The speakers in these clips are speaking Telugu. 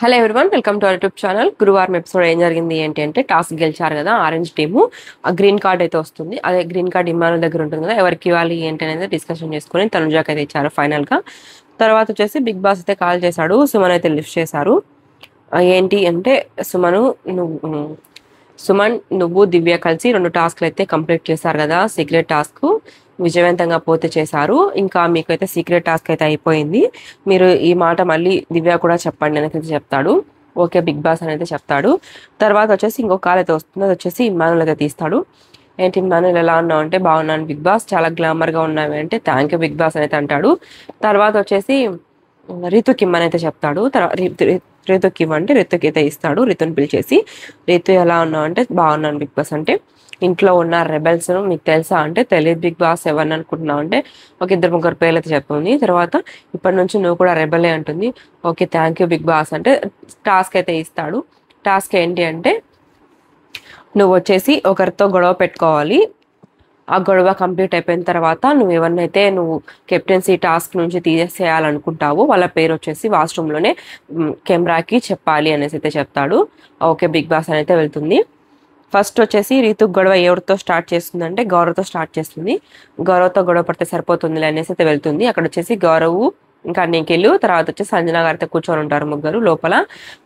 Hello everyone, welcome to our YouTube channel. గురువారం ఎపిసోడ్ ఏం జరిగింది ఏంటి అంటే, టాస్క్ గెలిచారు కదా ఆరెంజ్ టీము. ఆ గ్రీన్ కార్డ్ అయితే వస్తుంది. అదే గ్రీన్ కార్డ్ ఇమ్మానుల్ దగ్గర ఉంటుంది కదా, ఎవరికి ఇవ్వాలి ఏంటి అనేది డిస్కషన్ చేసుకుని తనుజాకి అయితే ఇచ్చారు ఫైనల్ గా. తర్వాత వచ్చేసి బిగ్ బాస్ అయితే కాల్ చేశాడు, సుమన్ అయితే లిఫ్ట్ చేశారు. ఏంటి అంటే, సుమన్ నువ్వు దివ్య కలిసి 2 టాస్క్లు అయితే కంప్లీట్ చేశారు కదా, సీక్రెట్ టాస్క్ విజయవంతంగా పూర్తి చేశారు. ఇంకా మీకైతే సీక్రెట్ టాస్క్ అయితే అయిపోయింది. మీరు ఈ మాట మళ్ళీ దివ్య కూడా చెప్పండి అనేది చెప్తాడు. ఓకే బిగ్ బాస్ అనేది చెప్తాడు. తర్వాత వచ్చేసి ఇంకో కాల్ అయితే వస్తుంది, అది వచ్చేసి ఇమ్మానుల్ అయితే తీస్తాడు. ఏంటి ఇమ్మానుల్ ఎలా ఉన్నావు అంటే, బాగున్నాను బిగ్ బాస్, చాలా గ్లామర్ గా ఉన్నావు అంటే, థ్యాంక్ యూ బిగ్ బాస్ అయితే అంటాడు. తర్వాత వచ్చేసి రితుకి ఇమ్మని అయితే చెప్తాడు. రితుకి ఇవ్వంటే రితుకి అయితే ఇస్తాడు. రితుని పిలిచేసి, రితు ఎలా ఉన్నావు అంటే, బాగున్నాను బిగ్ బాస్ అంటే, ఇంట్లో ఉన్న రెబెల్స్ మీకు తెలుసా అంటే, తెలియదు బిగ్ బాస్, ఎవరిని అనుకుంటున్నావు అంటే, ఒక 2-3 పేర్లు అయితే చెప్తుంది. తర్వాత ఇప్పటి నుంచి నువ్వు కూడా రెబెలే అంటుంది. Okay thank you big boss అంటే టాస్క్ అయితే ఇస్తాడు. టాస్క్ ఏంటి అంటే, నువ్వు వచ్చేసి ఒకరితో గొడవ పెట్టుకోవాలి. ఆ గొడవ కంప్లీట్ అయిపోయిన తర్వాత నువ్వు ఎవరినైతే నువ్వు కెప్టెన్సీ టాస్క్ నుంచి తీసేయాలనుకుంటావో వాళ్ళ పేరు వచ్చేసి వాష్రూమ్లోనే కెమెరాకి చెప్పాలి అనేసి అయితే చెప్తాడు. ఓకే బిగ్ బాస్ అని అయితే వెళ్తుంది. ఫస్ట్ వచ్చేసి రీతు గొడవ ఎవరితో స్టార్ట్ చేస్తుంది అంటే, గౌరవ్తో స్టార్ట్ చేస్తుంది. గౌరవ్తో గొడవ పడితే సరిపోతుంది అనేసి అయితే వెళ్తుంది. అక్కడ వచ్చేసి గౌరవ్ ఇంకా నిఖిల్, తర్వాత వచ్చేసి సంజన గారితో కూర్చొని ఉంటారు. ముగ్గురు లోపల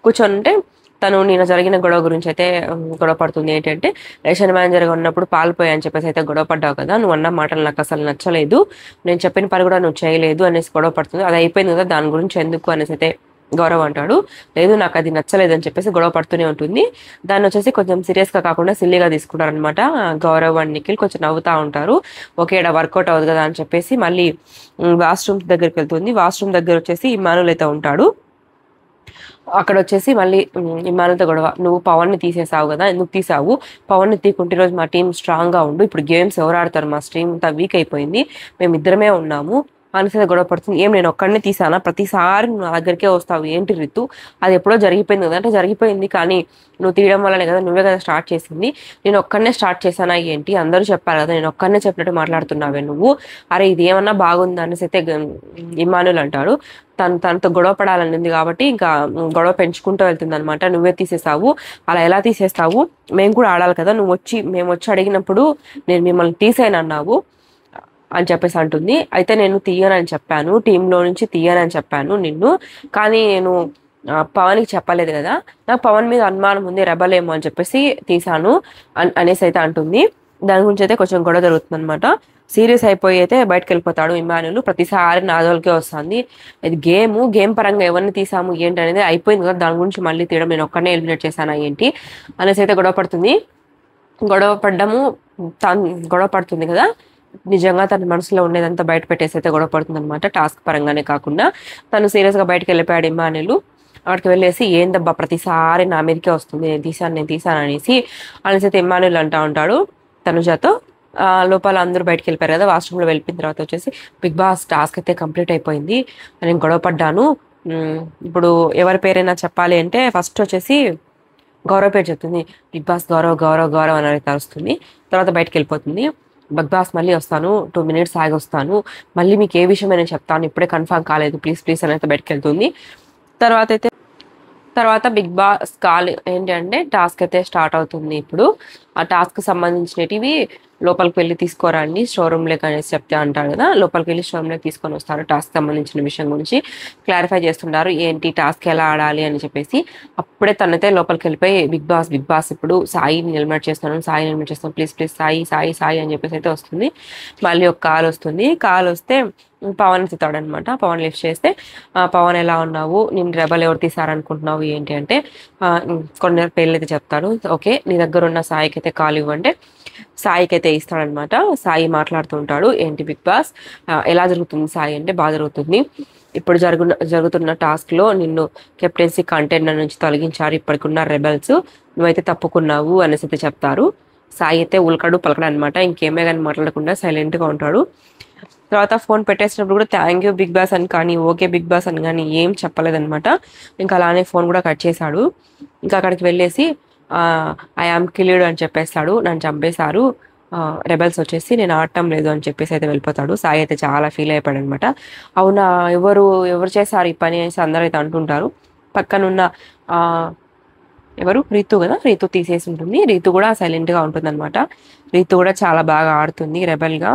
కూర్చొని ఉంటే, తను నేను జరిగిన గొడవ గురించి అయితే గొడవ పడుతుంది. ఏంటంటే, రేషన్ మేనేజర్గా ఉన్నప్పుడు పాల్పోయా అని చెప్పేసి అయితే గొడవ పడ్డావు కదా, నువ్వు అన్న మాటలు నాకు అసలు నచ్చలేదు, నేను చెప్పిన పని కూడా నువ్వు చేయలేదు అనేసి గొడవ పడుతుంది. అది అయిపోయింది కదా, దాని గురించి ఎందుకు అనేసి అయితే గౌరవ్ అంటాడు. లేదు నాకు అది నచ్చలేదు అని చెప్పేసి గొడవ పడుతూనే ఉంటుంది. దాన్ని వచ్చేసి కొంచెం సీరియస్ గా కాకుండా సిల్లీగా తీసుకుంటారు అనమాట. గౌరవ్ అండ్ నిఖిల్ కొంచెం నవ్వుతా ఉంటారు. ఓకే ఇక్కడ వర్కౌట్ అవుతుంది కదా అని చెప్పేసి మళ్ళీ వాష్రూమ్ దగ్గరికి వెళ్తుంది. వాష్రూమ్ దగ్గర వచ్చేసి ఇమ్మానుల్ అయితే ఉంటాడు. అక్కడ వచ్చేసి మళ్ళీ ఇమ్మానుల్తో గొడవ, నువ్వు పవన్ ని తీసేసావు కదా, ఎందుకు తీసావు, పవన్ ని తీకుంటే ఈరోజు మా టీం స్ట్రాంగ్ గా ఉండు, ఇప్పుడు గేమ్స్ ఎవరు ఆడతారు, మా టీం అంతా వీక్ అయిపోయింది, మేము ఇద్దరమే ఉన్నాము అనేసి గొడవ పడుతుంది. ఏం నేను ఒక్కడినే తీసానా, ప్రతిసారి నువ్వు నా దగ్గరికే వస్తావు ఏంటి రితు, అది ఎప్పుడో జరిగిపోయింది కదా అంటే, జరిగిపోయింది కానీ నువ్వు తీయడం వల్లనే కదా, నువ్వే కదా స్టార్ట్ చేసింది, నేను ఒక్కడనే స్టార్ట్ చేశానా ఏంటి, అందరూ చెప్పారు కదా, నేను ఒక్కడనే చెప్పినట్టు మాట్లాడుతున్నావే నువ్వు, అరే ఇది ఏమన్నా బాగుంది అనేసి అయితే ఇమ్మానుల్ అంటాడు. తనతో గొడవ పడాలని ఉంది కాబట్టి ఇంకా గొడవ పెంచుకుంటూ వెళ్తుంది అనమాట. నువ్వే తీసేసావు, అలా ఎలా తీసేస్తావు, మేము కూడా ఆడాలి కదా, మేము వచ్చి అడిగినప్పుడు నేను మిమ్మల్ని తీసేయను అన్నావు అని చెప్పేసి అంటుంది. అయితే నేను తీయనని చెప్పాను, టీంలో నుంచి తీయనని చెప్పాను నిన్ను, కానీ నేను పవన్కి చెప్పలేదు కదా, నాకు పవన్ మీద అనుమానం ఉంది, రెబలేమో అని చెప్పేసి తీసాను అనేసి అయితే అంటుంది. దాని గురించి అయితే కొంచెం గొడవ జరుగుతుంది అనమాట. సీరియస్ అయిపోయి అయితే బయటకు వెళ్ళిపోతాడు ఇమ్మానుల్. ప్రతిసారి నా జోలికే వస్తుంది, ఇది గేమ్ పరంగా ఎవరిని తీసాము ఏంటి అనేది అయిపోయింది కదా, దాని గురించి మళ్ళీ తీయడం, నేను ఒక్కనే ఎలిమినేట్ చేశానా ఏంటి అనేసి అయితే గొడవ పడుతుంది. గొడవ పడుతుంది కదా, నిజంగా తన మనసులో ఉండేదంతా బయట పెట్టేసి అయితే గొడవ పడుతుంది అనమాట. టాస్క్ పరంగానే కాకుండా తను సీరియస్ గా బయటకు వెళ్ళిపోయాడు ఇమ్మానుల్. అక్కడికి వెళ్ళేసి, ఏందబ్బా ప్రతిసారి నా మీదకే వస్తుంది, నేను తీసాను అనేసి అయితే ఇమ్మానుల్ అంటా ఉంటాడు తనుజాతో. లోపల అందరూ బయటకు వెళ్ళిపోయారు కదా, వాష్రూమ్లో వెళ్ళిపోయిన తర్వాత వచ్చేసి, బిగ్ బాస్ టాస్క్ అయితే కంప్లీట్ అయిపోయింది, నేను గొడవ పడ్డాను, ఇప్పుడు ఎవరి పేరైనా చెప్పాలి అంటే ఫస్ట్ వచ్చేసి గౌరవ్ పేరు చెప్తుంది. బిగ్ బాస్ గౌరవ్ గౌరవ్ గౌరవ్ అని అయితే వస్తుంది. తర్వాత బయటకు వెళ్ళిపోతుంది. బిగ్ బాస్ మళ్ళీ వస్తాను, 2 minutes ఆగి వస్తాను, మళ్ళీ మీకు ఏ విషయమైనా చెప్తాను, ఇప్పుడే కన్ఫర్మ్ కాలేదు, ప్లీజ్ అని అయితే బయటకు వెళ్తుంది. తర్వాత బిగ్ బాస్ కాల్ ఏంటి అంటే, టాస్క్ అయితే స్టార్ట్ అవుతుంది. ఇప్పుడు ఆ టాస్క్ సంబంధించినవి లోపలికి వెళ్ళి తీసుకోరండి స్టోర్ రూమ్ లేక అనేసి చెప్తే అంటారు కదా, లోపలికి వెళ్ళి స్టోర్ రూమ్ లోకి తీసుకొని వస్తారు. టాస్క్ సంబంధించిన విషయం గురించి క్లారిఫై చేస్తుంటారు, ఏంటి టాస్క్ ఎలా ఆడాలి అని చెప్పేసి. అప్పుడే తనైతే లోపలికి వెళ్ళిపోయి, బిగ్ బాస్ ఇప్పుడు సాయిని ఎలిమినేట్ చేస్తాను ప్లీజ్ సాయి అని చెప్పేసి అయితే వస్తుంది. మళ్ళీ ఒక కాల్ వస్తుంది. కాల్ వస్తే పవన్ ఎత్తుతాడు అనమాట. పవన్ లిఫ్ట్ చేస్తే, పవన్ ఎలా ఉన్నావు, నేను రెబల్ ఎవరు తీసారనుకుంటున్నావు ఏంటి అంటే, కొన్ని పేర్లు అయితే చెప్తాడు. ఓకే నీ దగ్గర ఉన్న సాయికి అయితే కాల్ ఇవ్వంటే సాయికి అయితే ఇస్తాడనమాట. సాయి మాట్లాడుతూ ఉంటాడు, ఏంటి బిగ్ బాస్ ఎలా జరుగుతుంది సాయి అంటే, బాగా జరుగుతుంది, ఇప్పుడు జరుగుతున్న టాస్క్ లో నిన్ను కెప్టెన్సీ కంటెండర్ నుంచి తొలగించారు ఇప్పటికున్న రెబల్స్, నువ్వైతే తప్పుకున్నావు అనేసి అయితే చెప్తారు. సాయి అయితే ఉల్కడు పలకడు అనమాట, ఇంకేమే కానీ మాట్లాడకుండా సైలెంట్ గా ఉంటాడు. తర్వాత ఫోన్ పెట్టేసినప్పుడు కూడా థ్యాంక్ యూ బిగ్ బాస్ అని కానీ, ఓకే బిగ్ బాస్ అని కానీ ఏం చెప్పలేదనమాట. ఇంకా అలానే ఫోన్ కూడా కట్ చేశాడు. ఇంకా అక్కడికి వెళ్ళేసి, ఐ ఆమ్ కిల్డ్ అని చెప్పేస్తాడు, నన్ను చంపేశారు రెబల్స్ వచ్చేసి, నేను ఆడటం లేదు అని చెప్పేసి అయితే వెళ్ళిపోతాడు. సాయి అయితే చాలా ఫీల్ అయిపోయాడు అనమాట. అవునా, ఎవరు చేశారు ఈ పని అనేసి అందరూ అయితే అంటుంటారు. పక్కనున్న ఆ ఎవరు రీతు కదా, రీతు తీసేసి ఉంటుంది. రీతు కూడా సైలెంట్ గా ఉంటుంది అనమాట. రీతు కూడా చాలా బాగా ఆడుతుంది రెబల్ గా.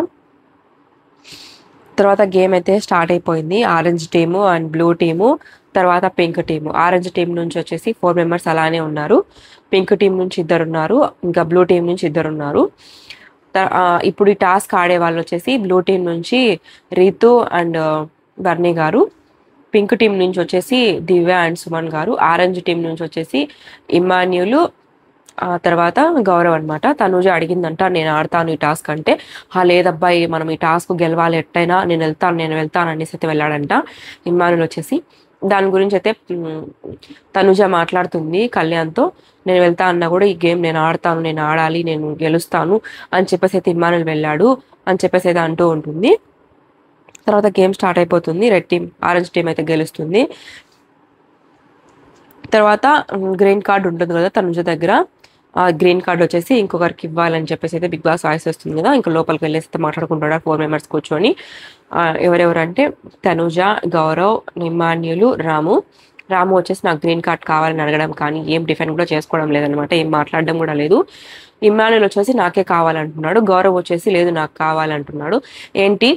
తర్వాత గేమ్ అయితే స్టార్ట్ అయిపోయింది. Orange team and blue team, తర్వాత పింక్ టీము. ఆరెంజ్ టీం నుంచి వచ్చేసి 4 మెంబర్స్ అలానే ఉన్నారు. పింక్ టీం నుంచి 2 ఉన్నారు, ఇంకా బ్లూ టీం నుంచి 2 ఉన్నారు. ఇప్పుడు ఈ టాస్క్ ఆడే వాళ్ళు వచ్చేసి బ్లూ టీం నుంచి రీతు అండ్ బర్నీ గారు, పింక్ టీం నుంచి వచ్చేసి దివ్య అండ్ సుమన్ గారు, ఆరెంజ్ టీం నుంచి వచ్చేసి ఇమాన్యులు, తర్వాత గౌరవ్ అనమాట. తనుజ అడిగిందంట నేను ఆడతాను ఈ టాస్క్ అంటే, లేదబ్బాయి మనం ఈ టాస్క్ గెలవాలి ఎట్టయినా, నేను వెళ్తాను అనేసి అయితే వెళ్ళాడంట ఇమానుల్ వచ్చేసి. దాని గురించి అయితే తనుజ మాట్లాడుతుంది కళ్యాణ్తో, నేను వెళ్తా అన్నా కూడా ఈ గేమ్ నేను ఆడతాను, నేను ఆడాలి, నేను గెలుస్తాను అని చెప్పేసి అయితే ఇమానుల్ వెళ్ళాడు అని చెప్పేసి అయితే అంటూ ఉంటుంది. తర్వాత గేమ్ స్టార్ట్ అయిపోతుంది. రెడ్ టీం ఆరెంజ్ టీం అయితే గెలుస్తుంది. తర్వాత గ్రీన్ కార్డ్ ఉంటుంది కదా తనుజ దగ్గర, ఆ గ్రీన్ కార్డ్ వచ్చేసి ఇంకొకరికి ఇవ్వాలని చెప్పేసి అయితే బిగ్ బాస్ వాయిస్ వస్తుంది కదా, ఇంకా లోపలికి వెళ్ళేసి అయితే మాట్లాడుకుంటాడు 4 మెంబర్స్ కూర్చొని. ఎవరెవరంటే తనుజ, గౌరవ్, ఇమాన్యులు, రాము. రాము వచ్చేసి నాకు గ్రీన్ కార్డ్ కావాలని అడగడం కానీ ఏం డిఫెండ్ కూడా చేసుకోవడం లేదనమాట, ఏం మాట్లాడడం కూడా లేదు. ఇమాన్యుల్ వచ్చేసి నాకే కావాలంటున్నాడు. గౌరవ్ వచ్చేసి లేదు నాకు కావాలంటున్నాడు. ఏంటి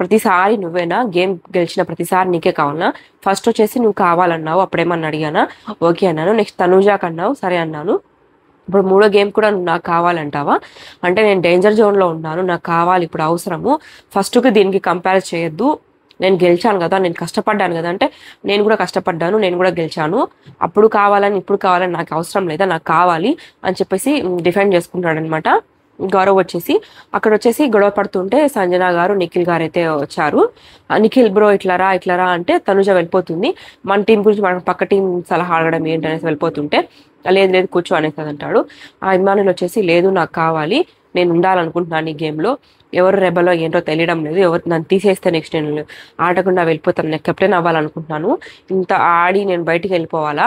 ప్రతిసారి నువ్వేనా, గేమ్ గెలిచిన ప్రతిసారి నీకే కావాలన్నా? ఫస్ట్ వచ్చేసి నువ్వు కావాలన్నావు, అప్పుడేమన్నా అడిగానా, ఓకే అన్నాను. నెక్స్ట్ తనుజాకి అన్నావు, సరే అన్నాను. ఇప్పుడు 3వ గేమ్ కూడా నువ్వు నాకు కావాలంటావా? అంటే నేను డేంజర్ జోన్లో ఉన్నాను, నాకు కావాలి ఇప్పుడు అవసరము, ఫస్ట్కి దీనికి కంపేర్ చేయొద్దు, నేను గెలిచాను కదా, నేను కష్టపడ్డాను కదా, అంటే నేను కూడా కష్టపడ్డాను, నేను కూడా గెలిచాను, అప్పుడు కావాలని ఇప్పుడు కావాలని నాకు అవసరం లేదా, నాకు కావాలి అని చెప్పేసి డిఫెండ్ చేసుకుంటాడు అనమాట. గౌరవ్ వచ్చేసి అక్కడ వచ్చేసి గొడవ పడుతుంటే సంజన గారు, నిఖిల్ గారు అయితే వచ్చారు. నిఖిల్ బ్రో ఇట్లరా అంటే తనుజ వెళ్ళిపోతుంది. మన టీం గురించి మన పక్క టీం సలహా అడగడం ఏంటనేసి వెళ్ళిపోతుంటే లేదు లేదు కూర్చో అనేసి అంటాడు. ఆ ఇమానుల్ వచ్చేసి లేదు నాకు కావాలి, నేను ఉండాలనుకుంటున్నాను ఈ గేమ్లో, ఎవరు రెబలో ఏంటో తెలియడం లేదు, ఎవరు నన్ను తీసేస్తే నెక్స్ట్ నేను ఆడకుండా వెళ్ళిపోతాను, నేను కెప్టెన్ అవ్వాలనుకుంటున్నాను, ఇంత ఆడి నేను బయటికి వెళ్ళిపోవాలా,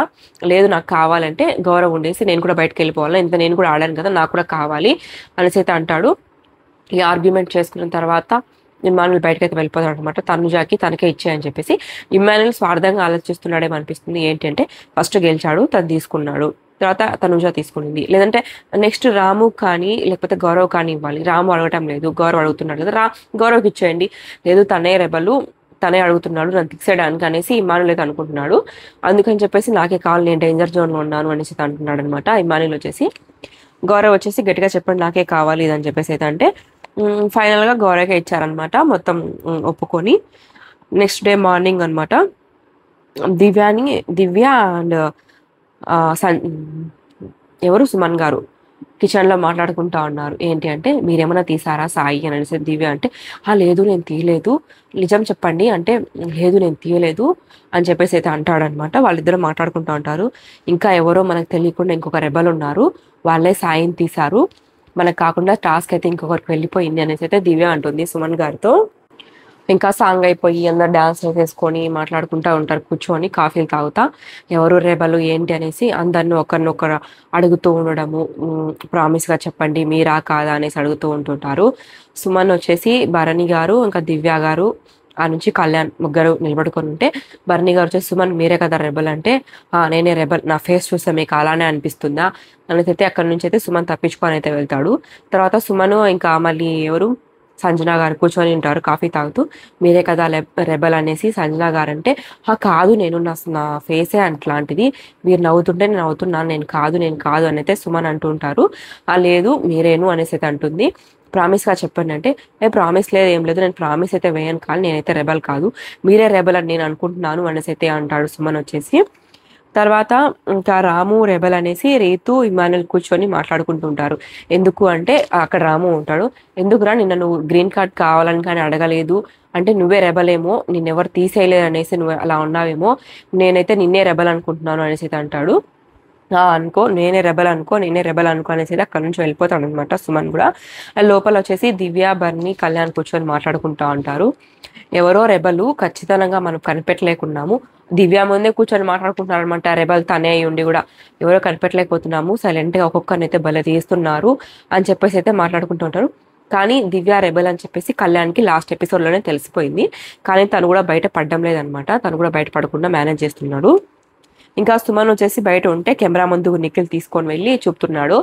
లేదు నాకు కావాలంటే గౌరవ్ ఉండేసి నేను కూడా బయటకు వెళ్ళిపోవాలా, ఇంత నేను కూడా ఆడాను కదా నాకు కూడా కావాలి అనేసి అయితే అంటాడు. ఈ ఆర్గ్యుమెంట్ చేసుకున్న తర్వాత ఇమానుల్ బయటకు అయితే వెళ్ళిపోతాడు అనమాట. తనుజాకి తనకే ఇచ్చేయని చెప్పేసి. ఇమానుల్ స్వార్థంగా ఆలోచిస్తున్నాడేమో అనిపిస్తుంది. ఏంటంటే ఫస్ట్ గెలిచాడు, తను తీసుకున్నాడు, తర్వాత తనుజ తీసుకునింది, లేదంటే నెక్స్ట్ రాము కానీ లేకపోతే గౌరవ్ కానీ ఇవ్వాలి. రాము అడగటం లేదు, గౌరవ్ అడుగుతున్నాడు కదా, గౌరవ్కి ఇచ్చేయండి. లేదు తనే రెబలు, తనే అడుగుతున్నాడు నన్ను ఫిక్స్ చేయడానికి అనేసి ఇమానుల్ అయితే అనుకుంటున్నాడు. అందుకని చెప్పేసి నాకే కావాలి, నేను డేంజర్ జోన్లో ఉన్నాను అనేసి అంటున్నాడు అనమాట ఇమానుల్ వచ్చేసి. గౌరవ్ వచ్చేసి గట్టిగా చెప్పండి నాకే కావాలి ఇదని చెప్పేసి అయితే అంటే ఫైనల్గా గౌరవ్కే ఇచ్చారనమాట మొత్తం ఒప్పుకొని. నెక్స్ట్ డే మార్నింగ్ అనమాట దివ్య అండ్ ఎవరు సుమన్ గారు కిచెన్లో మాట్లాడుకుంటా ఉన్నారు. ఏంటి అంటే మీరేమైనా తీసారా సాయి అని అనేసి దివ్య అంటే లేదు నేను తీయలేదు, నిజం చెప్పండి అంటే లేదు నేను తీయలేదు అని చెప్పేసి అయితే అంటాడనమాట. వాళ్ళిద్దరూ మాట్లాడుకుంటూ ఉంటారు. ఇంకా ఎవరో మనకు తెలియకుండా ఇంకొక రెబల్ ఉన్నారు, వాళ్ళే సాయిని తీశారు, మనకు కాకుండా టాస్క్ అయితే ఇంకొకరికి వెళ్ళిపోయింది అనేసి అయితే దివ్య అంటుంది సుమన్ గారితో. ఇంకా సాంగ్ అయిపోయి అందరు డాన్స్ వేసుకొని మాట్లాడుకుంటూ ఉంటారు కూర్చొని కాఫీలు తాగుతా, ఎవరు రెబలు ఏంటి అనేసి అందరిని ఒకరినొకరు అడుగుతూ ఉండడము, ప్రామిస్గా చెప్పండి మీరా కాదా అనేసి అడుగుతూ ఉంటుంటారు. సుమన్ వచ్చేసి భరణి గారు ఇంకా దివ్య గారు ఆ నుంచి కళ్యాణ్ ముగ్గురు నిలబడుకొని ఉంటే భరణి గారు వచ్చేసి సుమన్ మీరే కదా రెబల్ అంటే నేనే రెబల్, నా ఫేస్ చూస్తే మీకు అలానే అనిపిస్తుందా అనేసి అయితే అక్కడి నుంచి అయితే సుమన్ తప్పించుకొని అయితే వెళ్తాడు. తర్వాత సుమన్ ఇంకా మళ్ళీ ఎవరు సంజన గారు కూర్చొని ఉంటారు కాఫీ తాగుతూ, మీరే కదా రెబల్ అనేసి సంజన గారు అంటే కాదు నేను నా ఫేసే అట్లాంటిది, మీరు నవ్వుతుంటే నేను నవ్వుతున్నాను, నేను కాదు అని అయితే సుమన్ అంటూ ఉంటారు. లేదు మీరేను అనేసి అయితే అంటుంది. ప్రామిస్గా చెప్పండి అంటే ప్రామిస్ లేదు ఏం లేదు, నేను ప్రామిస్ అయితే వేయను, కానీ నేనైతే రెబల్ కాదు, మీరే రెబల్ అని నేను అనుకుంటున్నాను అనేసి అయితే అంటాడు సుమన్ వచ్చేసి. తర్వాత ఇంకా రాము రెబల్ అనేసి రీతు ఇమానుల్ కూర్చొని మాట్లాడుకుంటుంటారు. ఎందుకు అంటే అక్కడ రాము ఉంటాడు. ఎందుకురా నిన్న నువ్వు గ్రీన్ కార్డ్ కావాలని కానీ అడగలేదు అంటే నువ్వే రెబలేమో, నిన్నెవరు తీసేయలేదు అనేసి నువ్వు అలా ఉన్నావేమో, నేనైతే నిన్నే రెబల్ అనుకుంటున్నాను అనేసి అంటాడు. నేనే రెబల్ అనుకో అనేసి అక్కడ నుంచి వెళ్ళిపోతాడు అనమాట సుమన్ కూడా. లోపల వచ్చేసి దివ్య బర్ని కళ్యాణ్ కూర్చొని మాట్లాడుకుంటా ఉంటారు. ఎవరో రెబలు ఖచ్చితంగా మనం కనిపెట్టలేకున్నాము, దివ్య ముందే కూర్చొని మాట్లాడుకుంటున్నారు అనమాట. రెబల్ తనే అయి ఉండి కూడా ఎవరో కనిపెట్టలేకపోతున్నాము, సైలెంట్గా ఒక్కొక్కరిని అయితే బల తీస్తున్నారు అని చెప్పేసి అయితే మాట్లాడుకుంటూ ఉంటారు. కానీ దివ్య రెబల్ అని చెప్పేసి కళ్యాణ్కి లాస్ట్ ఎపిసోడ్లోనే తెలిసిపోయింది. కానీ తను కూడా బయట పడడం లేదనమాట, తను కూడా బయట పడకుండా మేనేజ్ చేస్తున్నాడు. ఇంకా సుమన్ వచ్చేసి బయట ఉంటే కెమెరా ముందుకు నిఖిల్ తీసుకొని వెళ్ళి చెప్తున్నాడు,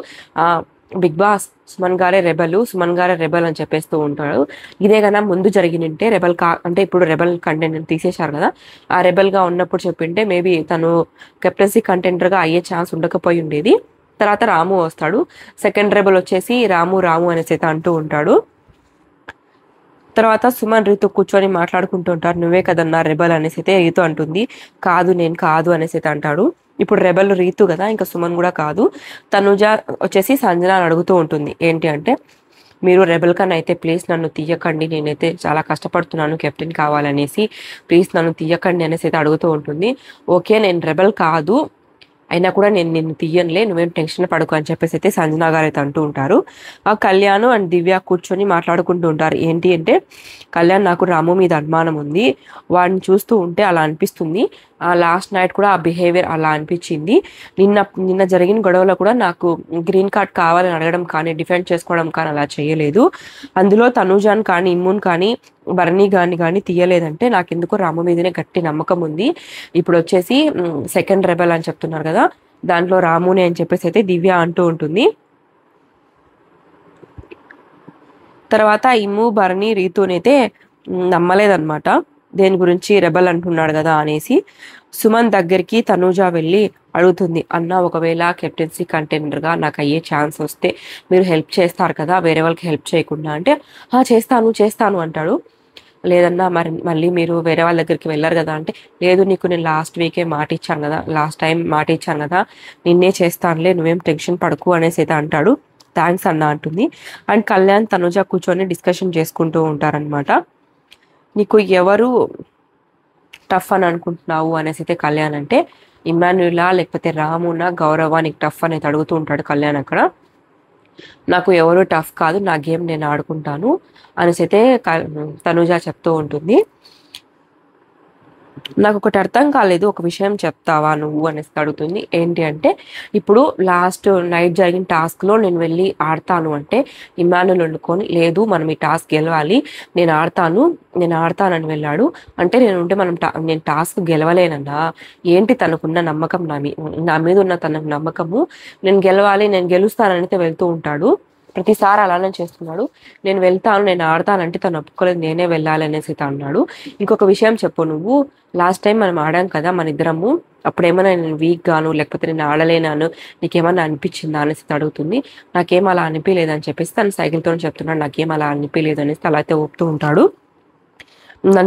బిగ్ బాస్ సుమన్ గారే రెబల్ అని చెప్పేస్తూ ఉంటాడు. ఇదే కదా ముందు జరిగినంటే రెబల్ అంటే ఇప్పుడు రెబల్ కంటెంట్ తీసేశారు కదా, ఆ రెబల్ గా ఉన్నప్పుడు చెప్పింటే మేబీ తను కెప్టెన్సీ కంటెండర్ గా అయ్యే ఛాన్స్ ఉండకపోయి ఉండేది. తర్వాత రాము వస్తాడు, సెకండ్ రెబల్ వచ్చేసి రాము అనేసి అయితే అంటూ ఉంటాడు. తర్వాత సుమన్ రీతు కూర్చొని మాట్లాడుకుంటూ ఉంటారు. నువ్వే కదన్నా రెబల్ అనేసి అయితే రీతు అంటుంది. కాదు నేను కాదు అనేసి అయితే అంటాడు. ఇప్పుడు రెబల్ రీతు కదా, ఇంకా సుమన్ కూడా కాదు. తనుజ వచ్చేసి సంజన అడుగుతూ ఉంటుంది, ఏంటి అంటే మీరు రెబల్ కన్నా అయితే ప్లీజ్ నన్ను తీయకండి, నేనైతే చాలా కష్టపడుతున్నాను కెప్టెన్ కావాలనేసి, ప్లీజ్ నన్ను తీయకండి అనేసి అయితే అడుగుతూ ఉంటుంది. ఓకే నేను రెబల్ కాదు అయినా కూడా నేను నిన్ను తీయనులే, నువ్వేం టెన్షన్ పడుకో అని చెప్పేసి అయితే సంజన గారు అయితే అంటూ ఉంటారు. ఆ కళ్యాణ్ అండ్ దివ్య కూర్చొని మాట్లాడుకుంటూ ఉంటారు. ఏంటి అంటే కళ్యాణ్ నాకు రాము మీద అనుమానం ఉంది, వాడిని చూస్తూ ఉంటే అలా అనిపిస్తుంది, లాస్ట్ నైట్ కూడా ఆ బిహేవియర్ అలా అనిపించింది, నిన్న జరిగిన గొడవలో కూడా నాకు గ్రీన్ కార్డ్ కావాలని అడగడం కానీ డిఫెండ్ చేసుకోవడం కానీ అలా చేయలేదు, అందులో తనుజాన్ కానీ ఇమ్మున్ కానీ భరణి కానీ తీయలేదంటే నాకు ఎందుకో రాము మీదనే గట్టి నమ్మకం ఉంది. ఇప్పుడు వచ్చేసి సెకండ్ రెబల్ అని చెప్తున్నారు కదా, దాంట్లో రామునే అని చెప్పేసి అయితే దివ్య అంటూ ఉంటుంది. తర్వాత ఇమ్ము భరణి రీతునైతే నమ్మలేదన్నమాట, దేని గురించి రెబల్ అంటున్నాడు కదా అనేసి. సుమన్ దగ్గరికి తనూజ వెళ్ళి అడుగుతుంది, అన్న ఒకవేళ కెప్టెన్సీ కంటెండర్గా నాకు అయ్యే ఛాన్స్ వస్తే మీరు హెల్ప్ చేస్తారు కదా వేరే వాళ్ళకి హెల్ప్ చేయకుండా అంటే, చేస్తాను అంటాడు. లేదన్నా మళ్ళీ మీరు వేరే వాళ్ళ దగ్గరికి వెళ్ళారు కదా అంటే, లేదు నీకు నేను లాస్ట్ టైం మాట ఇచ్చాను కదా నిన్నే చేస్తానులే, నువ్వేం టెన్షన్ పడకు అనేసి అయితే అంటాడు. థ్యాంక్స్ అన్న అంటుంది. అండ్ కళ్యాణ్ తనుజ కూర్చొని డిస్కషన్ చేసుకుంటూ ఉంటారనమాట. నీకు ఎవరు టఫ్ అని అనుకుంటున్నావు అనేసి అయితే కళ్యాణ్ అంటే, ఇమ్మాన్యులా లేకపోతే రామునా గౌరవ నీకు టఫ్ అనేది అడుగుతూ ఉంటాడు కళ్యాణ్ అక్కడ. నాకు ఎవరు టఫ్ కాదు, నా గేమ్ నేను ఆడుకుంటాను అనేసి అయితే తనుజ చెప్తూ ఉంటుంది. నాకు ఒకటి అర్థం కాలేదు, ఒక విషయం చెప్తావా నువ్వు అనేసి అడుగుతుంది. ఏంటి అంటే ఇప్పుడు లాస్ట్ నైట్ జరిగిన టాస్క్లో నేను వెళ్ళి ఆడతాను అంటే ఇమ్మాన్యుల్ వండుకొని, లేదు మనం ఈ టాస్క్ గెలవాలి, నేను ఆడతానని వెళ్ళాడు అంటే నేను టాస్క్ గెలవలేనన్నా. ఏంటి తనకున్న నమ్మకం నా మీద ఉన్న తన నమ్మకము, నేను గెలుస్తానని వెళ్తూ ఉంటాడు. ప్రతిసారి అలానే చేస్తున్నాడు. నేను ఆడతానంటే తను ఒప్పుకోలేదు, నేనే వెళ్ళాలి అనేసి అన్నాడు. ఇంకొక విషయం చెప్పు, నువ్వు లాస్ట్ టైం మనం ఆడాం కదా మన ఇద్దరము, అప్పుడేమన్నా నేను వీక్ గాను లేకపోతే నేను ఆడలేనాను నీకేమన్నా అనిపించిందా అనేసి అడుగుతుంది. నాకేం అలా అనిపించలేదని చెప్పేసి తను సైకిల్తో చెప్తున్నాడు, నాకేం అలా అనిపించలేదు అనేసి అలా అయితే ఒప్పుతూ ఉంటాడు.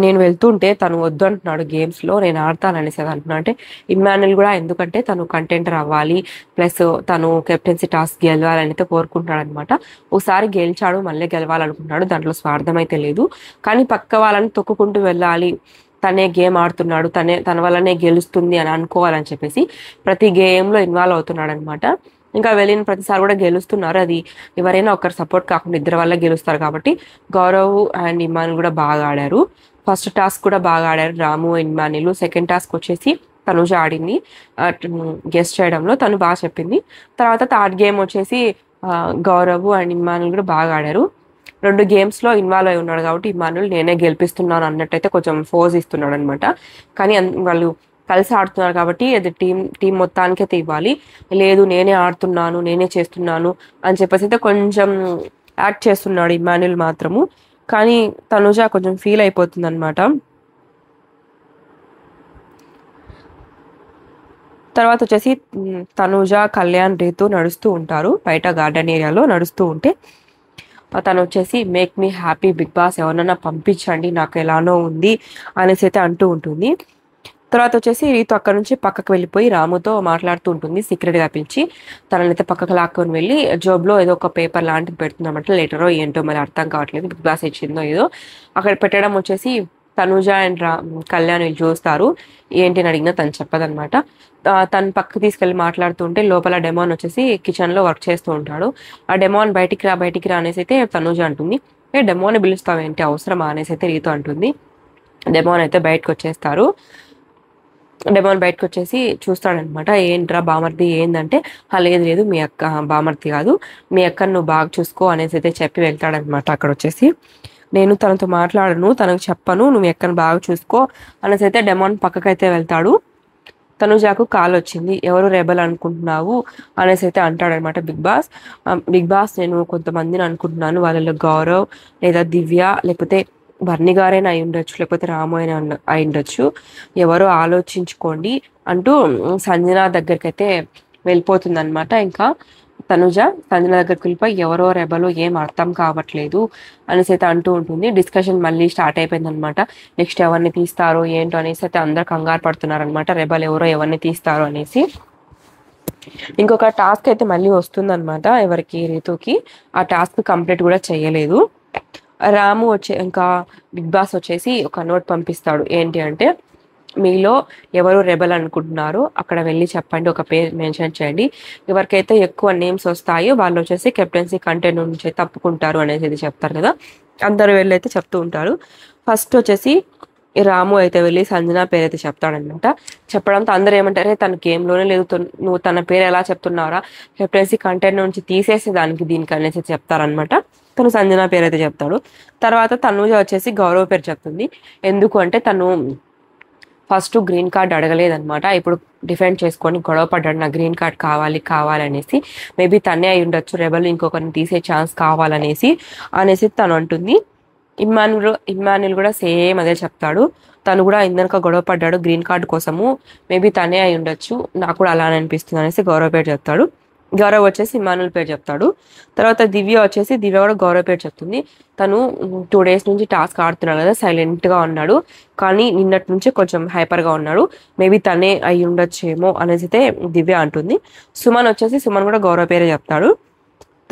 నేను వెళ్తుంటే తను వద్దు అంటున్నాడు గేమ్స్లో, నేను ఆడతాననేసి అంటున్నా అంటే ఇమ్మాన్యుల్ కూడా, ఎందుకంటే తను కంటెంటర్ అవ్వాలి ప్లస్ తను కెప్టెన్సీ టాస్క్ గెలవాలని అయితే కోరుకుంటాడు అనమాట. ఒకసారి గెలిచాడు మళ్ళీ గెలవాలనుకుంటున్నాడు, దాంట్లో స్వార్థం అయితే లేదు. కానీ పక్క వాళ్ళని తొక్కుకుంటూ వెళ్ళాలి, తనే గేమ్ ఆడుతున్నాడు, తన వల్లనే గెలుస్తుంది అని అనుకోవాలని చెప్పేసి ప్రతి గేమ్లో ఇన్వాల్వ్ అవుతున్నాడు అనమాట. ఇంకా వెళ్ళిన ప్రతిసారి కూడా గెలుస్తున్నారు, అది ఎవరైనా ఒకరు సపోర్ట్ కాకుండా ఇద్దరు వల్ల గెలుస్తారు కాబట్టి గౌరవ్ అండ్ ఇమ్మాన్యుల్ కూడా బాగా ఆడారు. ఫస్ట్ టాస్క్ కూడా బాగా ఆడారు రాము ఇమ్మాన్యుల్. సెకండ్ టాస్క్ వచ్చేసి తనుజ ఆడింది గెస్ట్ చేయడంలో, తను బాగా చెప్పింది. తర్వాత థర్డ్ గేమ్ వచ్చేసి గౌరవ్ అండ్ ఇమ్మాన్యుల్ కూడా బాగా ఆడారు. 2 గేమ్స్లో ఇన్వాల్వ్ అయి ఉన్నాడు కాబట్టి ఇమ్మాన్యుల్ నేనే గెలిపిస్తున్నాను అన్నట్టయితే కొంచెం ఫోర్స్ ఇస్తున్నాడు అనమాట. కానీ వాళ్ళు కలిసి ఆడుతున్నారు కాబట్టి అది టీం మొత్తానికైతే ఇవ్వాలి, లేదు నేనే ఆడుతున్నాను నేనే చేస్తున్నాను అని చెప్పేసి అయితే కొంచెం యాక్ట్ చేస్తున్నాడు ఇమ్మాన్యుల్ మాత్రము. కానీ తనుజ కొంచెం ఫీల్ అయిపోతుంది అనమాట. తర్వాత వచ్చేసి తనుజ కళ్యాణ్ రీతు నడుస్తూ ఉంటారు బయట గార్డెన్ ఏరియాలో. నడుస్తూ ఉంటే తను వచ్చేసి make me happy big boss ఎవరన్నా పంపించండి నాకు ఎలానో ఉంది అనేసి అయితే అంటూ ఉంటుంది. తర్వాత వచ్చేసి రీతు అక్కడ నుంచి పక్కకు వెళ్ళిపోయి రాముతో మాట్లాడుతూ ఉంటుంది, సీక్రెట్గా పిలిచి తననైతే పక్కకు లాక్కొని వెళ్ళి జోబ్లో ఏదో ఒక పేపర్ లాంటిది పెడుతుందన్నమాట. లెటరో ఏంటో మరి అర్థం కావట్లేదు, బిగ్ బాస్ ఇచ్చిందో ఏదో అక్కడ పెట్టడం వచ్చేసి తనుజ అండ్ కళ్యాణ్ వీళ్ళు చూస్తారు. ఏంటి అని అడిగినా తను చెప్పదనమాట. తను పక్కకు తీసుకెళ్ళి మాట్లాడుతుంటే లోపల డెమాన్ వచ్చేసి కిచెన్లో వర్క్ చేస్తూ ఉంటాడు. ఆ డెమాన్ బయటికి రా అనేసి అయితే తనుజ అంటుంది. డెమాన్ పిలుస్తావు ఏంటి అవసరమా అనేసి అయితే రీతు అంటుంది. డెమాన్ అయితే బయటకు వచ్చేస్తారు. డెమాన్ బయటకు వచ్చేసి చూస్తాడనమాట. ఏంట్రా బామర్ది ఏందంటే, లేదు మీ అక్క బామర్ది కాదు, మీ అక్కను నువ్వు బాగా చూసుకో అనేసి అయితే చెప్పి వెళ్తాడనమాట. అక్కడ వచ్చేసి నేను తనతో మాట్లాడను, తనకు చెప్పను, నువ్వు ఎక్కను బాగా చూసుకో అనేసి అయితే డెమాన్ పక్కకైతే వెళ్తాడు. తనుజాకు కాల్ వచ్చింది. ఎవరు రెబల్ అనుకుంటున్నావు అనేసి అయితే అంటాడనమాట బిగ్ బాస్ నేను కొంతమందిని అనుకుంటున్నాను, వాళ్ళలో గౌరవ్ లేదా దివ్య లేకపోతే బర్ని గారైనా అయి ఉండొచ్చు, లేకపోతే రాము అయినా అయి ఉండొచ్చు, ఎవరో ఆలోచించుకోండి అంటూ సంజన దగ్గరికి అయితే వెళ్ళిపోతుంది అనమాట. ఇంకా సంజన దగ్గరికి వెళ్ళిపోయి ఎవరో రెబలో ఏం అర్థం కావట్లేదు అనేసి అయితే అంటూ ఉంటుంది. డిస్కషన్ మళ్ళీ స్టార్ట్ అయిపోయింది అనమాట. నెక్స్ట్ ఎవరిని తీస్తారో ఏంటో అనేసి అయితే అందరు కంగారు పడుతున్నారు అనమాట, రెబల్ ఎవరిని తీస్తారో అనేసి. ఇంకొక టాస్క్ అయితే మళ్ళీ వస్తుందన్నమాట ఎవరికి, రీతుకి. ఆ టాస్క్ కంప్లీట్ కూడా చేయలేదు. రాము ఇంకా బిగ్ బాస్ వచ్చేసి ఒక నోట్ పంపిస్తాడు. ఏంటి అంటే, మీలో ఎవరు రెబల్ అనుకుంటున్నారో అక్కడ వెళ్ళి చెప్పండి, ఒక పేరు మెన్షన్ చేయండి, ఎవరికైతే ఎక్కువ నేమ్స్ వస్తాయో వాళ్ళు వచ్చేసి కెప్టెన్సీ కంటెంట్ నుంచి తప్పుకుంటారు అనేది చెప్తారు కదా. అందరూ వెళ్ళి అయితే చెప్తూ ఉంటారు. ఫస్ట్ వచ్చేసి రాము అయితే వెళ్ళి సంజన పేరు అయితే చెప్తాడనమాట. చెప్పడంతో అందరూ ఏమంటారే తన గేమ్లోనే లేదు, నువ్వు తన పేరు ఎలా చెప్తున్నారా, కెప్టెన్సీ కంటెంట్ నుంచి తీసేసే దానికి దీనికి అనేసి చెప్తారనమాట. తను సంజన పేరు అయితే చెప్తాడు. తర్వాత తనుజ వచ్చేసి గౌరవ్ పేరు చెప్తుంది. ఎందుకు అంటే తను ఫస్ట్ గ్రీన్ కార్డ్ అడగలేదనమాట, ఇప్పుడు డిఫెండ్ చేసుకొని గొడవ పడ్డాడు, నా గ్రీన్ కార్డ్ కావాలనేసి. మేబీ తనే అయి ఉండొచ్చు రెబల్, ఇంకొకరిని తీసే ఛాన్స్ కావాలనేసి తను అంటుంది. ఇమ్మాన్యుల్ కూడా సేమ్ అదే చెప్తాడు. తను కూడా ఇందనక గొడవ పడ్డాడు గ్రీన్ కార్డ్ కోసము, మేబీ తనే అయి ఉండొచ్చు, నాకు కూడా అలానే అనిపిస్తుంది అనేసి గౌరవ్ పేరు చెప్తాడు. గౌరవ్ వచ్చేసి ఇమ్మాన్యుల్ పేరు చెప్తాడు. తర్వాత దివ్య కూడా గౌరవ్ పేరు చెప్తుంది. తను 2 days నుంచి టాస్క్ ఆడుతున్నాడు కదా, సైలెంట్గా ఉన్నాడు, కానీ నిన్నటి నుంచి కొంచెం హైపర్గా ఉన్నాడు, మేబీ తనే అయి ఉండొచ్చేమో అనేసి అయితే దివ్య అంటుంది. సుమన్ కూడా గౌరవ్ పేరే చెప్తాడు.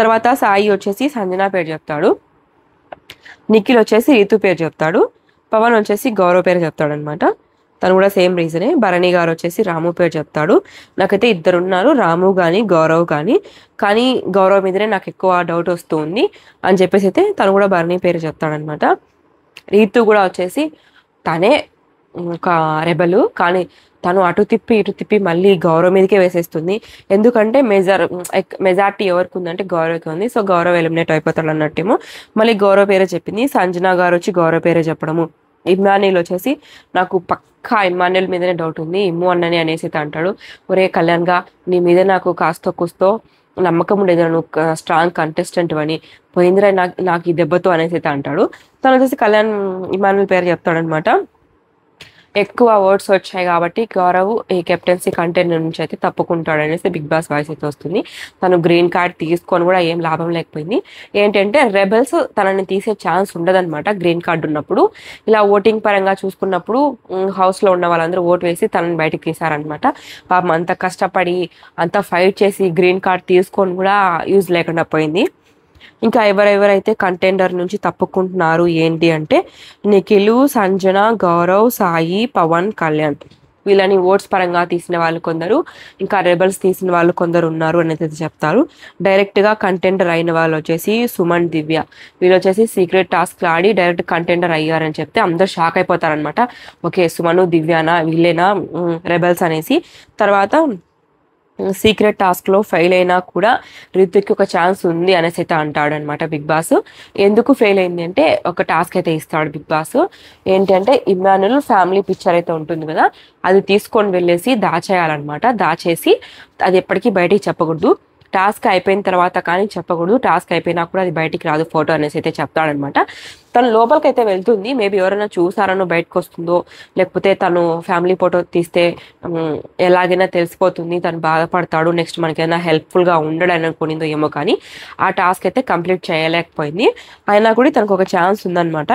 తర్వాత సాయి వచ్చేసి సంజన పేరు చెప్తాడు. నిఖిల్ వచ్చేసి రీతు పేరు చెప్తాడు. పవన్ వచ్చేసి గౌరవ్ పేరు చెప్తాడు అనమాట. తను కూడా సేమ్ రీజనే. భరణి గారు వచ్చేసి రాము పేరు చెప్తాడు. నాకైతే 2 ఉన్నారు, రాము కానీ గౌరవ్ కానీ గౌరవ్ మీదనే నాకు ఎక్కువ డౌట్ వస్తుంది అని చెప్పేసి అయితే తను కూడా భరణి పేరు చెప్తాడనమాట. రీతు కూడా వచ్చేసి తనే ఒక రెబలు, కానీ తను అటు తిప్పి ఇటు తిప్పి మళ్ళీ గౌరవ్ మీదకే వేసేస్తుంది. ఎందుకంటే మెజార్టీ ఎవరికి ఉందంటే గౌరవ్కి ఉంది. సో గౌరవ్ ఎలిమినేట్ అయిపోతాడు అన్నట్టేమో. మళ్ళీ గౌరవ్ పేరే చెప్పింది. సంజన గారు వచ్చి గౌరవ్ పేరే చెప్పడము. ఇమ్మాన్యుల్ వచ్చేసి నాకు పక్కా ఇమ్మాన్యుల్ మీదనే డౌట్ ఉంది, ఇమ్ము అన్నని అనేసి అంటాడు. ఒరే కళ్యాణ్గా, నీ మీద నాకు కాస్తో కూస్తో నమ్మకం ఉండేది, నువ్వు స్ట్రాంగ్ కంటెస్టెంట్ అని, పోయిందిరా నాకు ఈ దెబ్బతో అనేసి అంటాడు. తను వచ్చేసి ఇమ్మాన్యుల్ పేరు చెప్తాడనమాట. ఎక్కువ వర్డ్స్ వచ్చాయి కాబట్టి గౌరవ్ ఈ కెప్టెన్సీ కంటెంట్ నుంచి అయితే తప్పుకుంటాడు అనేసి బిగ్ బాస్ వాయిస్ అయితే వస్తుంది. తను గ్రీన్ కార్డ్ తీసుకొని కూడా ఏం లాభం లేకపోయింది. ఏంటంటే రెబల్స్ తనని తీసే ఛాన్స్ ఉండదన్నమాట గ్రీన్ కార్డ్ ఉన్నప్పుడు. ఇలా ఓటింగ్ పరంగా చూసుకున్నప్పుడు హౌస్లో ఉన్న వాళ్ళందరూ ఓటు వేసి తనని బయటకు తీశారనమాట. పాపం అంత కష్టపడి అంత ఫైట్ చేసి గ్రీన్ కార్డ్ తీసుకొని కూడా యూజ్ లేకుండా పోయింది. ఇంకా ఎవరైతే కంటెండర్ నుంచి తప్పుకుంటున్నారు ఏంటి అంటే, నిఖిల్, సంజన, గౌరవ్, సాయి, పవన్, కళ్యాణ్, వీళ్ళని ఓట్స్ పరంగా తీసిన వాళ్ళు కొందరు, ఇంకా రెబల్స్ తీసిన వాళ్ళు కొందరు ఉన్నారు అనేది చెప్తారు. డైరెక్ట్గా కంటెండర్ అయిన వాళ్ళు వచ్చేసి సుమన్, దివ్య, వీళ్ళు వచ్చేసి సీక్రెట్ టాస్క్ ఆడి డైరెక్ట్ కంటెండర్ అయ్యారని చెప్తే అందరు షాక్ అయిపోతారనమాట. ఓకే, సుమను, దివ్యానా వీళ్ళేనా రెబల్స్ అనేసి. తర్వాత సీక్రెట్ టాస్క్లో ఫెయిల్ అయినా కూడా రితుకి ఒక ఛాన్స్ ఉంది అనేసి అయితే అంటాడు అనమాట బిగ్ బాస్. ఎందుకు ఫెయిల్ అయింది అంటే, ఒక టాస్క్ అయితే ఇస్తాడు బిగ్ బాస్. ఏంటంటే ఇమ్మాన్యుల్ ఫ్యామిలీ పిక్చర్ అయితే ఉంటుంది కదా, అది తీసుకొని వెళ్ళేసి దాచేయాలన్నమాట. దాచేసి అది ఎప్పటికీ బయటికి చెప్పకూడదు, టాస్క్ అయిపోయిన తర్వాత కానీ చెప్పకూడదు, టాస్క్ అయిపోయినా కూడా అది బయటికి రాదు ఫోటో అనేసి అయితే చెప్తాడనమాట. తను లోపలికి అయితే వెళ్తుంది, మేబీ ఎవరైనా చూసారనో బయటకు వస్తుందో, లేకపోతే తను ఫ్యామిలీ ఫోటో తీస్తే ఎలాగైనా తెలిసిపోతుంది, తను బాధపడతాడు, నెక్స్ట్ మనకైనా హెల్ప్ఫుల్గా ఉండడని అనుకునిందో ఏమో, కానీ ఆ టాస్క్ అయితే కంప్లీట్ చేయలేకపోయింది. అయినా కూడా తనకు ఒక ఛాన్స్ ఉందన్నమాట.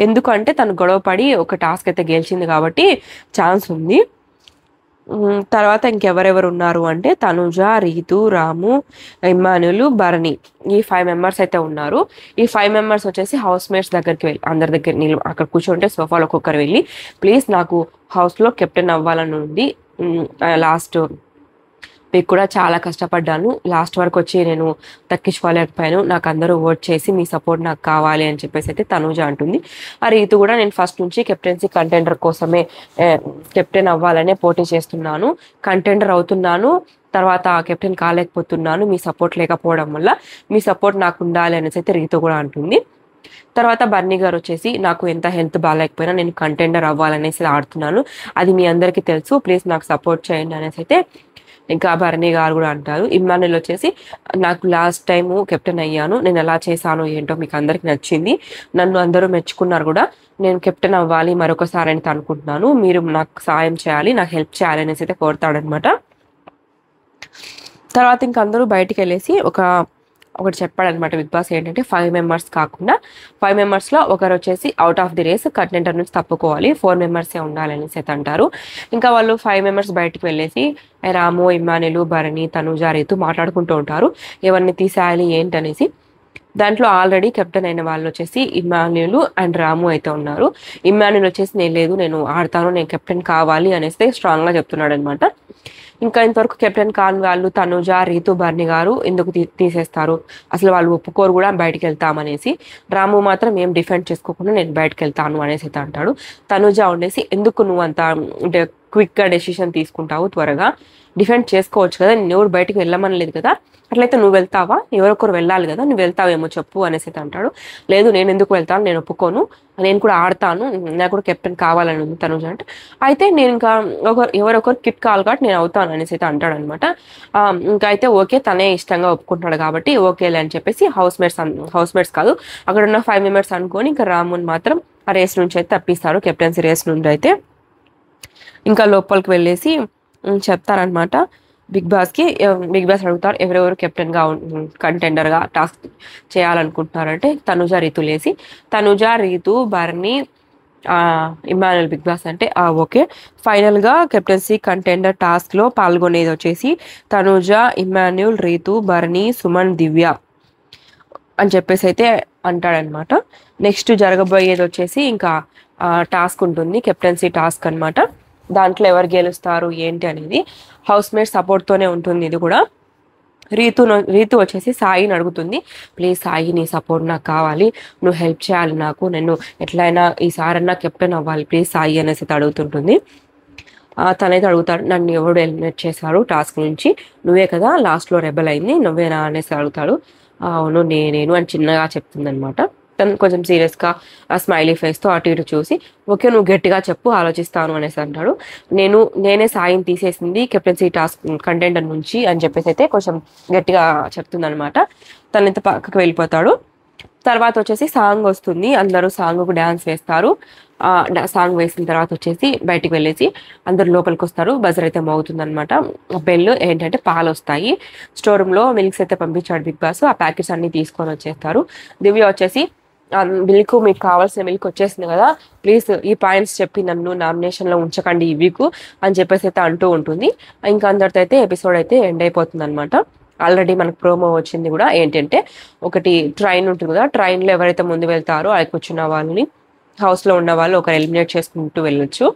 ఎందుకంటే తను గొడవపడి ఒక టాస్క్ అయితే గెలిచింది కాబట్టి ఛాన్స్ ఉంది. తర్వాత ఇంకెవరెవరు ఉన్నారు అంటే తనుజ, రీతు, రాము, ఇమ్మాన్యుల్, భరణి, ఈ 5 members అయితే ఉన్నారు. ఈ 5 members వచ్చేసి హౌస్ మేట్స్ దగ్గరికి వెళ్ళి అందరి దగ్గర అక్కడ కూర్చుంటే సోఫాలో ఒక్కొక్కరు వెళ్ళి, ప్లీజ్ నాకు హౌస్లో కెప్టెన్ అవ్వాలని ఉంది, లాస్ట్ వీక్ కూడా చాలా కష్టపడ్డాను, లాస్ట్ వరకు వచ్చి నేను దక్కించుకోలేకపోయాను, నాకు అందరూ ఓట్ చేసి మీ సపోర్ట్ నాకు కావాలి అని చెప్పేసి అయితే తనుజ అంటుంది. ఆ రీతు కూడా నేను ఫస్ట్ నుంచి కెప్టెన్సీ కంటెండర్ కోసమే కెప్టెన్ అవ్వాలనే పోటీ చేస్తున్నాను, కంటెండర్ అవుతున్నాను, తర్వాత కెప్టెన్ కాలేకపోతున్నాను, మీ సపోర్ట్ లేకపోవడం వల్ల, మీ సపోర్ట్ నాకు ఉండాలి అనేసి అయితే రీతు కూడా అంటుంది. తర్వాత బర్నీ గారు వచ్చేసి నాకు ఎంత హెల్త్ బాగాలేకపోయినా నేను కంటెండర్ అవ్వాలనేసి ఆడుతున్నాను, అది మీ అందరికీ తెలుసు, ప్లీజ్ నాకు సపోర్ట్ చేయండి అనేసి అయితే ఇంకా భరణి గారు కూడా అంటారు. ఇమ్మానుయల్ వచ్చేసి నాకు లాస్ట్ టైము కెప్టెన్ అయ్యాను, నేను ఎలా చేశాను ఏంటో మీకు అందరికి నచ్చింది, నన్ను అందరూ మెచ్చుకున్నారు కూడా, నేను కెప్టెన్ అవ్వాలి మరొకసారి అని అనుకుంటున్నాను, మీరు నాకు సాయం చేయాలి, నాకు హెల్ప్ చేయాలి అనేసి అయితే కోరుతాడనమాట. తర్వాత ఇంక అందరూ బయటికి వెళ్ళేసి ఒకటి చెప్పాడనమాట బిగ్ బాస్, ఏంటంటే 5 మెంబర్స్ కాకుండా 5 మెంబర్స్లో ఒకరు వచ్చేసి out of the race contender నుంచి తప్పుకోవాలి, 4 మెంబర్సే ఉండాలనేసి అయితే అంటారు. ఇంకా వాళ్ళు 5 మెంబర్స్ బయటికి వెళ్ళేసి రాము, ఇమ్మానుయల్, భరణి, తనుజ, రీతు మాట్లాడుకుంటూ ఉంటారు ఎవరిని తీసేయాలి ఏంటనేసి. దాంట్లో ఆల్రెడీ కెప్టెన్ అయిన వాళ్ళు వచ్చేసి ఇమ్మానుయల్ అండ్ రాము అయితే ఉన్నారు. ఇమ్మానుయల్ వచ్చేసి నేను లేదు, నేను ఆడతాను, నేను కెప్టెన్ కావాలి అనేసి స్ట్రాంగ్గా చెప్తున్నాడు అనమాట. ఇంకా ఇంతవరకు కెప్టెన్ కాని వాళ్ళు తనుజ, రీతు, బర్ని గారు ఎందుకు తీసేస్తారు, అసలు వాళ్ళు ఒప్పుకోరు కూడా బయటికి వెళ్తామనేసి. రాము మాత్రం ఏం డిఫెండ్ చేసుకోకుండా నేను బయటకు వెళ్తాను అనేసి అయితే అంటాడు. తనుజ ఉండేసి ఎందుకు నువ్వు అంత క్విక్గా డెసిషన్ తీసుకుంటావు, త్వరగా డిఫెండ్ చేసుకోవచ్చు కదా, నేను ఎవరు బయటకు వెళ్ళమని లేదు కదా, అట్లయితే నువ్వు వెళ్తావా, ఎవరొకరు వెళ్ళాలి కదా, నువ్వు వెళ్తావేమో చెప్పు అనేసి అయితే అంటాడు. లేదు నేను ఎందుకు వెళ్తాను, నేను ఒప్పుకోను, నేను కూడా ఆడతాను, నాకు కూడా కెప్టెన్ కావాలని ఉంది తనుజ అంటే. అయితే నేను ఇంకా ఎవరొకరు కిట్ కావాలి కాబట్టి నేను అవుతాను అనేసి అయితే అంటాడు అనమాట. ఇంకా అయితే ఓకే తనే ఇష్టంగా ఒప్పుకుంటున్నాడు కాబట్టి ఓకేలే అని చెప్పేసి హౌస్ మేట్స్ కాదు అక్కడ ఉన్న 5 మెంబర్స్ అనుకొని ఇంకా రాముని మాత్రం ఆ రేస్ నుంచి అయితే తప్పిస్తారు, కెప్టెన్సీ రేస్ నుండి అయితే. ఇంకా లోపలికి వెళ్ళేసి చెప్తారనమాట బిగ్ బాస్కి. బిగ్ బాస్ అడుగుతారు ఎవరెవరు కెప్టెన్గా కంటెండర్గా టాస్క్ చేయాలనుకుంటున్నారంటే తనుజ, రీతు లేసి Tanuja, Ritu, Bharani, Emmanuel big boss అంటే ఓకే. ఫైనల్గా కెప్టెన్సీ కంటెండర్ టాస్క్లో పాల్గొనేది వచ్చేసి తనుజ, ఇమ్మానుయల్, రీతు, బర్ని, సుమన్, దివ్య అని చెప్పేసి అయితే అంటాడనమాట. నెక్స్ట్ జరగబోయేది వచ్చేసి ఇంకా టాస్క్ ఉంటుంది, కెప్టెన్సీ టాస్క్ అనమాట. దాంట్లో ఎవరు గెలుస్తారు ఏంటి అనేది హౌస్ మేట్ సపోర్ట్తోనే ఉంటుంది. ఇది కూడా రీతు వచ్చేసి సాయిని అడుగుతుంది, ప్లీజ్ సాయి నీ సపోర్ట్ నాకు కావాలి, నువ్వు హెల్ప్ చేయాలి నాకు, నేను ఎట్లయినా ఈసారన్నా కెప్టెన్ అవ్వాలి ప్లీజ్ సాయి అనేసి అడుగుతుంటుంది. తనైతే అడుగుతాడు నన్ను ఎవడు ఎలిమినేట్ చేశారు టాస్క్ నుంచి, నువ్వే కదా లాస్ట్లో రెబల్ అయింది, నువ్వేనా అనేసి అడుగుతాడు. అవును నేను అని చిన్నగా చెప్తుంది అనమాట. తను కొంచెం సీరియస్గా ఆ స్మైలీ ఫేస్తో అటు ఇటు చూసి ఓకే నువ్వు గట్టిగా చెప్పు ఆలోచిస్తాను అనేసి అంటాడు. నేనే సాయిని తీసేసింది కెప్టెన్సీ టాస్క్ కంటెండర్ నుంచి అని చెప్పేసి అయితే కొంచెం గట్టిగా చెప్తుంది అనమాట. తనైతే పక్కకు వెళ్ళిపోతాడు. తర్వాత వచ్చేసి సాంగ్ వస్తుంది, అందరూ సాంగ్కు డ్యాన్స్ వేస్తారు. సాంగ్ వేసిన తర్వాత వచ్చేసి బయటికి వెళ్ళేసి అందరు లోపలికి వస్తారు. బజర్ అయితే మోగుతుంది అనమాట. బెల్ ఏంటంటే పాలు వస్తాయి, స్టోర్ రూమ్లో మిల్క్స్ అయితే పంపించాడు బిగ్ బాస్, ఆ ప్యాకెట్స్ అన్ని తీసుకొని వచ్చేస్తారు. దివ్య వచ్చేసి మిల్క్ మీకు కావాల్సిన మిల్క్ వచ్చేసింది కదా, ప్లీజ్ ఈ పాయింట్స్ చెప్పి నన్ను నామినేషన్లో ఉంచకండి ఈ వీక్ అని చెప్పేసి అయితే అంటూ ఉంటుంది. ఇంకా అందరితో అయితే ఎపిసోడ్ అయితే ఎండ్ అయిపోతుంది అనమాట. ఆల్రెడీ మనకు ప్రోమో వచ్చింది కూడా, ఏంటంటే ఒకటి ట్రైన్ ఉంటుంది కదా, ట్రైన్లో ఎవరైతే ముందు వెళ్తారో అది కూర్చున్న వాళ్ళని హౌస్లో ఉన్న వాళ్ళు ఒకరు ఎలిమినేట్ చేసుకుంటూ వెళ్ళొచ్చు.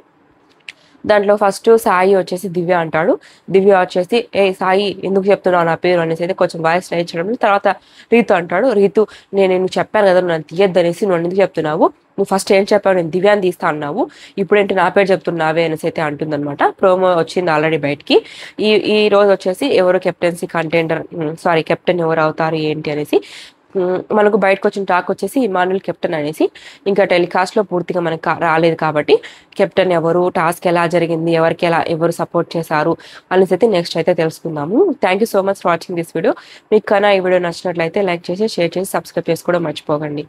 దాంట్లో ఫస్ట్ సాయి వచ్చేసి దివ్య అంటాడు. దివ్య వచ్చేసి సాయి ఎందుకు చెప్తున్నావు నా పేరు అనేసి అయితే కొంచెం వాయిస్ రైజ్ చేయడం. తర్వాత రీతు అంటాడు, రీతు నేను చెప్పాను కదా నన్ను తీయద్దనేసి నువ్వు ఎందుకు చెప్తున్నావు, నువ్వు ఫస్ట్ ఏం చెప్పావు నేను దివ్యాన్ని తీస్తా అన్నావు, ఇప్పుడేంటి నా పేరు చెప్తున్నావే అనేసి అయితే అంటుందన్నమాట. ప్రోమో వచ్చింది ఆల్రెడీ బయటికి. ఈ రోజు వచ్చేసి ఎవరు కెప్టెన్సీ కెప్టెన్ ఎవరు అవుతారు ఏంటి అనేసి మనకు బయటకు వచ్చిన టాక్ వచ్చేసి ఇమ్మానుయల్ కెప్టెన్ అనేసి. ఇంకా టెలికాస్ట్లో పూర్తిగా మనకు రాలేదు కాబట్టి కెప్టెన్ ఎవరు, టాస్క్ ఎలా జరిగింది, ఎవరు సపోర్ట్ చేశారు అనేసి అయితే నెక్స్ట్ అయితే తెలుసుకుందాము. Thank you so much for watching this video. మీకు కన్నా ఈ వీడియో నచ్చినట్లయితే లైక్ చేసి షేర్ చేసి సబ్స్క్రైబ్ చేసుకోవడం మర్చిపోకండి.